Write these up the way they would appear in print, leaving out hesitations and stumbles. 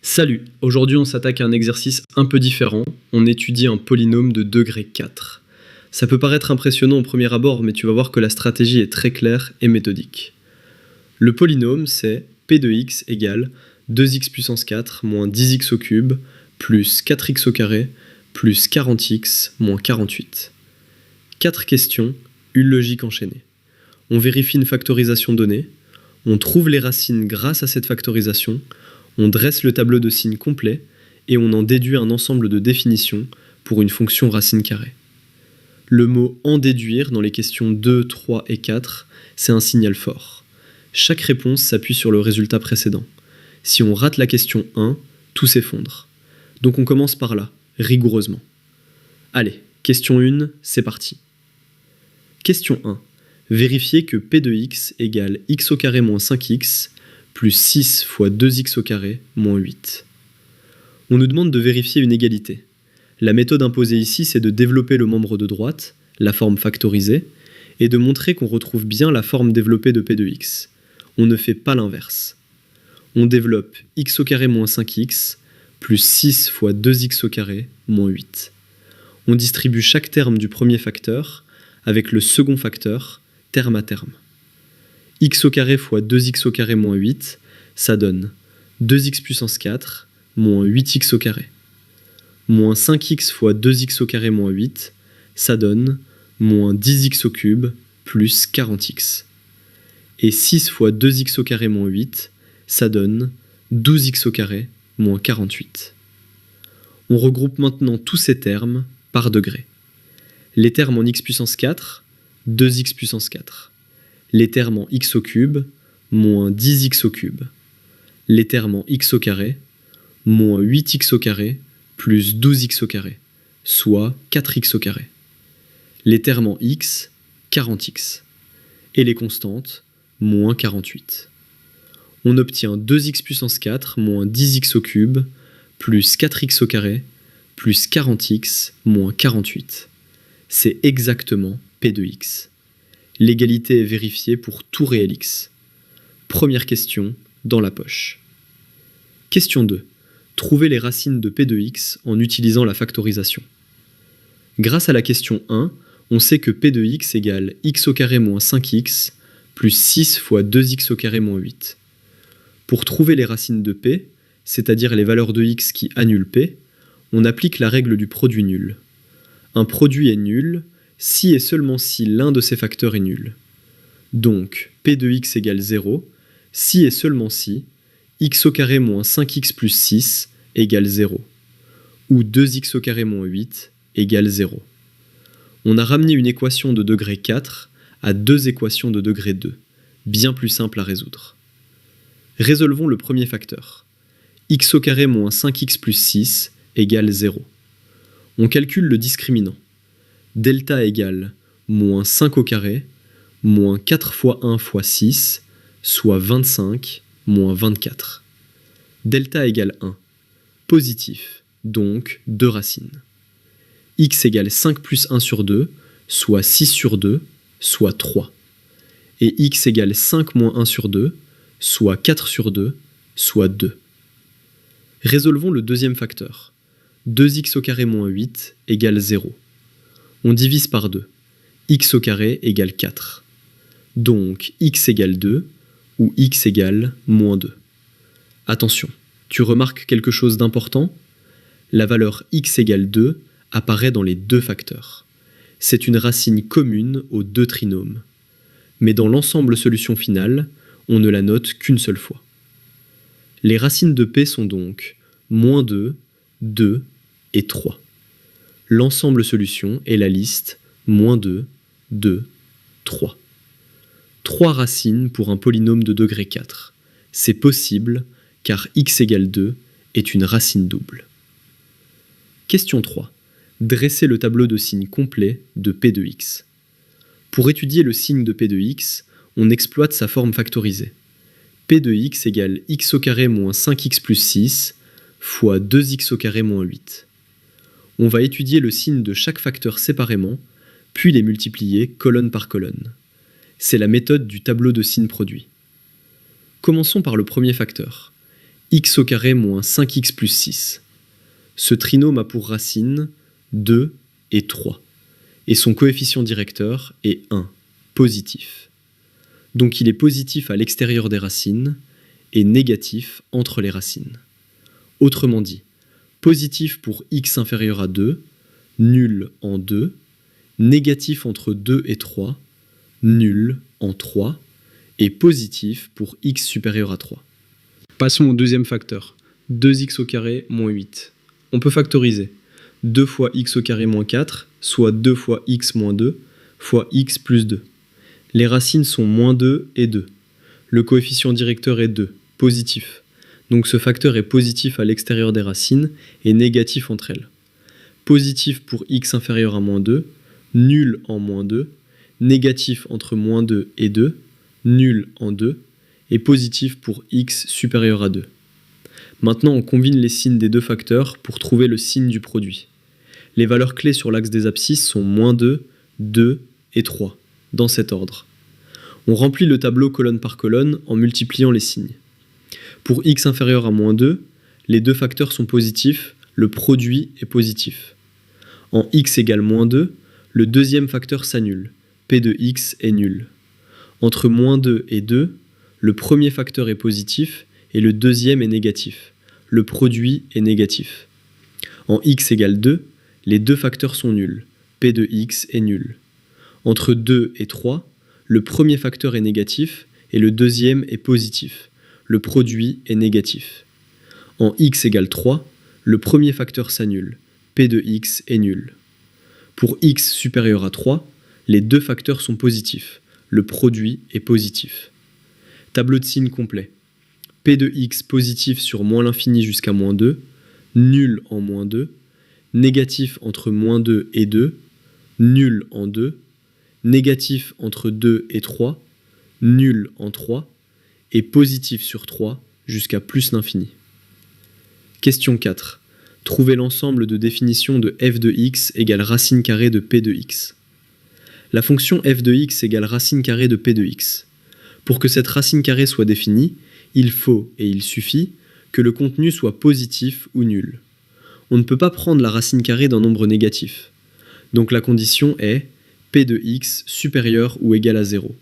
Salut, aujourd'hui on s'attaque à un exercice un peu différent, on étudie un polynôme de degré 4. Ça peut paraître impressionnant au premier abord, mais tu vas voir que la stratégie est très claire et méthodique. Le polynôme c'est p de x égale 2x puissance 4 moins 10x au cube plus 4x au carré plus 40x moins 48. 4 questions, une logique enchaînée. On vérifie une factorisation donnée, on trouve les racines grâce à cette factorisation, on dresse le tableau de signes complet et on en déduit un ensemble de définitions pour une fonction racine carrée. Le mot « en déduire » dans les questions 2, 3 et 4, c'est un signal fort. Chaque réponse s'appuie sur le résultat précédent. Si on rate la question 1, tout s'effondre. Donc on commence par là, rigoureusement. Allez, question 1, c'est parti. Question 1. Vérifiez que p de x égale x au carré moins 5x plus 6 fois 2x au carré moins 8. On nous demande de vérifier une égalité. La méthode imposée ici, c'est de développer le membre de droite, la forme factorisée, et de montrer qu'on retrouve bien la forme développée de p de x. On ne fait pas l'inverse. On développe x au carré moins 5x plus 6 fois 2x au carré moins 8. On distribue chaque terme du premier facteur avec le second facteur, terme à terme. X au carré fois 2x au carré moins 8, ça donne 2x puissance 4 moins 8x au carré. Moins 5x fois 2x au carré moins 8, ça donne moins 10x au cube plus 40x. Et 6 fois 2x au carré moins 8, ça donne 12x au carré moins 48. On regroupe maintenant tous ces termes par degré. Les termes en x puissance 4, 2x puissance 4. Les termes en x au cube, moins 10x au cube. Les termes en x au carré, moins 8x au carré, plus 12x au carré, soit 4x au carré. Les termes en x, 40x. Et les constantes, moins 48. On obtient 2x puissance 4 moins 10x au cube, plus 4x au carré, plus 40x moins 48. C'est exactement p de x. L'égalité est vérifiée pour tout réel x. Première question, dans la poche. Question 2. Trouvez les racines de p de x en utilisant la factorisation. Grâce à la question 1, on sait que p de x égale x au carré moins 5x plus 6 fois 2x au carré moins 8. Pour trouver les racines de p, c'est-à-dire les valeurs de x qui annulent p, on applique la règle du produit nul. Un produit est nul si et seulement si l'un de ces facteurs est nul. Donc, p de x égale 0, si et seulement si x au carré moins 5x plus 6 égale 0, ou 2x au carré moins 8 égale 0. On a ramené une équation de degré 4 à deux équations de degré 2, bien plus simple à résoudre. Résolvons le premier facteur. X au carré moins 5x plus 6 égale 0. On calcule le discriminant. Delta égale moins 5 au carré, moins 4 fois 1 fois 6, soit 25, moins 24. Delta égale 1. Positif, donc 2 racines. X égale 5 plus 1 sur 2, soit 6 sur 2, soit 3. Et x égale 5 moins 1 sur 2, soit 4 sur 2, soit 2. Résolvons le deuxième facteur. 2x au carré moins 8 égale 0. On divise par 2. X au carré égale 4. Donc x égale 2 ou x égale moins 2. Attention, tu remarques quelque chose d'important ? La valeur x égale 2 apparaît dans les deux facteurs. C'est une racine commune aux deux trinômes. Mais dans l'ensemble solution finale, on ne la note qu'une seule fois. Les racines de p sont donc moins 2, 2 et 3. L'ensemble solution est la liste moins 2, 2, 3. 3 racines pour un polynôme de degré 4. C'est possible car x égale 2 est une racine double. Question 3. Dressez le tableau de signes complet de p de x. Pour étudier le signe de p de x, on exploite sa forme factorisée. p de x égale x au carré moins 5x plus 6 fois 2x au carré moins 8. On va étudier le signe de chaque facteur séparément, puis les multiplier colonne par colonne. C'est la méthode du tableau de signes produit. Commençons par le premier facteur. x au carré moins 5x plus 6. Ce trinôme a pour racines 2 et 3, et son coefficient directeur est 1, positif. Donc il est positif à l'extérieur des racines et négatif entre les racines. Autrement dit, positif pour x inférieur à 2, nul en 2, négatif entre 2 et 3, nul en 3, et positif pour x supérieur à 3. Passons au deuxième facteur, 2x au carré moins 8. On peut factoriser 2 fois x au carré moins 4, soit 2 fois x moins 2, fois x plus 2. Les racines sont moins 2 et 2. Le coefficient directeur est 2, positif. Donc ce facteur est positif à l'extérieur des racines et négatif entre elles. Positif pour x inférieur à moins 2, nul en moins 2, négatif entre moins 2 et 2, nul en 2, et positif pour x supérieur à 2. Maintenant, on combine les signes des deux facteurs pour trouver le signe du produit. Les valeurs clés sur l'axe des abscisses sont moins 2, 2 et 3, dans cet ordre. On remplit le tableau colonne par colonne en multipliant les signes. Pour x inférieur à moins 2, les deux facteurs sont positifs, le produit est positif. En x égale moins 2, le deuxième facteur s'annule, p de x est nul. Entre moins 2 et 2, le premier facteur est positif et le deuxième est négatif. Le produit est négatif. En x égale 2, les deux facteurs sont nuls, p de x est nul. Entre 2 et 3, le premier facteur est négatif et le deuxième est positif. Le produit est négatif. En x égale 3, le premier facteur s'annule, p de x est nul. Pour x supérieur à 3, les deux facteurs sont positifs. Le produit est positif. Tableau de signes complet. P de x positif sur moins l'infini jusqu'à moins 2, nul en moins 2, négatif entre moins 2 et 2, nul en 2, négatif entre 2 et 3, nul en 3, et positif sur 3 jusqu'à plus l'infini. Question 4. Trouvez l'ensemble de définitions de f de x égale racine carrée de p de x. La fonction f de x égale racine carrée de p de x. Pour que cette racine carrée soit définie, il faut et il suffit que le contenu soit positif ou nul. On ne peut pas prendre la racine carrée d'un nombre négatif. Donc la condition est p de x supérieur ou égal à 0.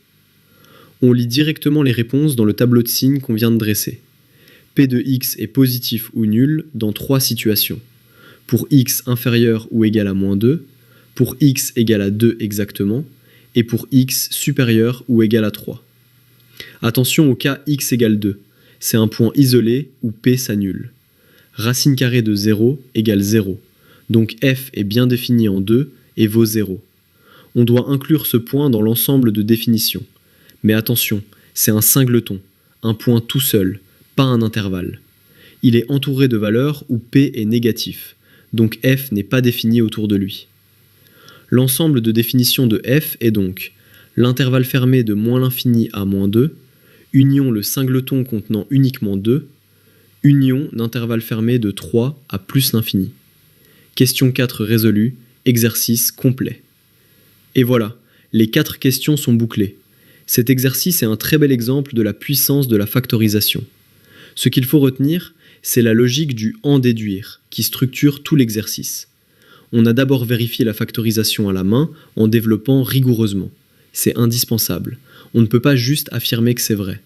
On lit directement les réponses dans le tableau de signes qu'on vient de dresser. P de x est positif ou nul dans 3 situations. Pour x inférieur ou égal à moins 2, pour x égal à 2 exactement, et pour x supérieur ou égal à 3. Attention au cas x égale 2, c'est un point isolé où p s'annule. Racine carrée de 0 égale 0, donc f est bien défini en 2 et vaut 0. On doit inclure ce point dans l'ensemble de définitions. Mais attention, c'est un singleton, un point tout seul, pas un intervalle. Il est entouré de valeurs où p est négatif, donc f n'est pas défini autour de lui. L'ensemble de définitions de f est donc l'intervalle fermé de moins l'infini à moins 2, union le singleton contenant uniquement 2, union d'intervalle fermé de 3 à plus l'infini. Question 4 résolue, exercice complet. Et voilà, les 4 questions sont bouclées. Cet exercice est un très bel exemple de la puissance de la factorisation. Ce qu'il faut retenir, c'est la logique du « en déduire » qui structure tout l'exercice. On a d'abord vérifié la factorisation à la main en développant rigoureusement. C'est indispensable. On ne peut pas juste affirmer que c'est vrai.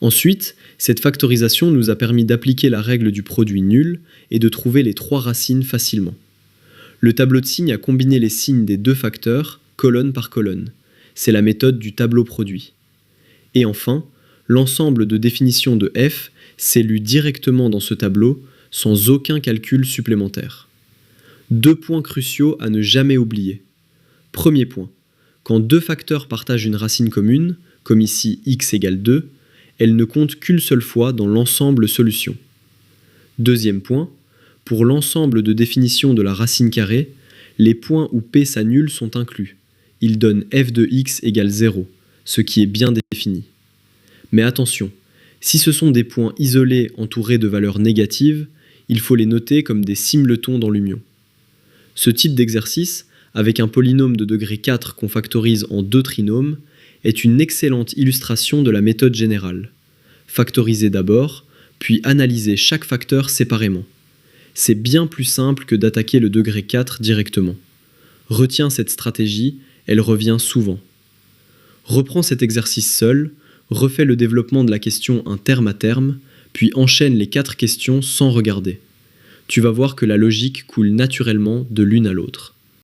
Ensuite, cette factorisation nous a permis d'appliquer la règle du produit nul et de trouver les 3 racines facilement. Le tableau de signes a combiné les signes des deux facteurs, colonne par colonne. C'est la méthode du tableau produit. Et enfin, l'ensemble de définitions de f s'est lu directement dans ce tableau sans aucun calcul supplémentaire. 2 points cruciaux à ne jamais oublier. Premier point, quand deux facteurs partagent une racine commune, comme ici x égale 2, elles ne comptent qu'une seule fois dans l'ensemble solution. Deuxième point, pour l'ensemble de définitions de la racine carrée, les points où p s'annule sont inclus. Ils donnent f de x égale 0, ce qui est bien défini. Mais attention, si ce sont des points isolés entourés de valeurs négatives, il faut les noter comme des singletons dans l'union. Ce type d'exercice, avec un polynôme de degré 4 qu'on factorise en 2 trinômes, est une excellente illustration de la méthode générale. Factoriser d'abord, puis analyser chaque facteur séparément. C'est bien plus simple que d'attaquer le degré 4 directement. Retiens cette stratégie, elle revient souvent. Reprends cet exercice seul, refais le développement de la question un terme à terme, puis enchaîne les 4 questions sans regarder. Tu vas voir que la logique coule naturellement de l'une à l'autre.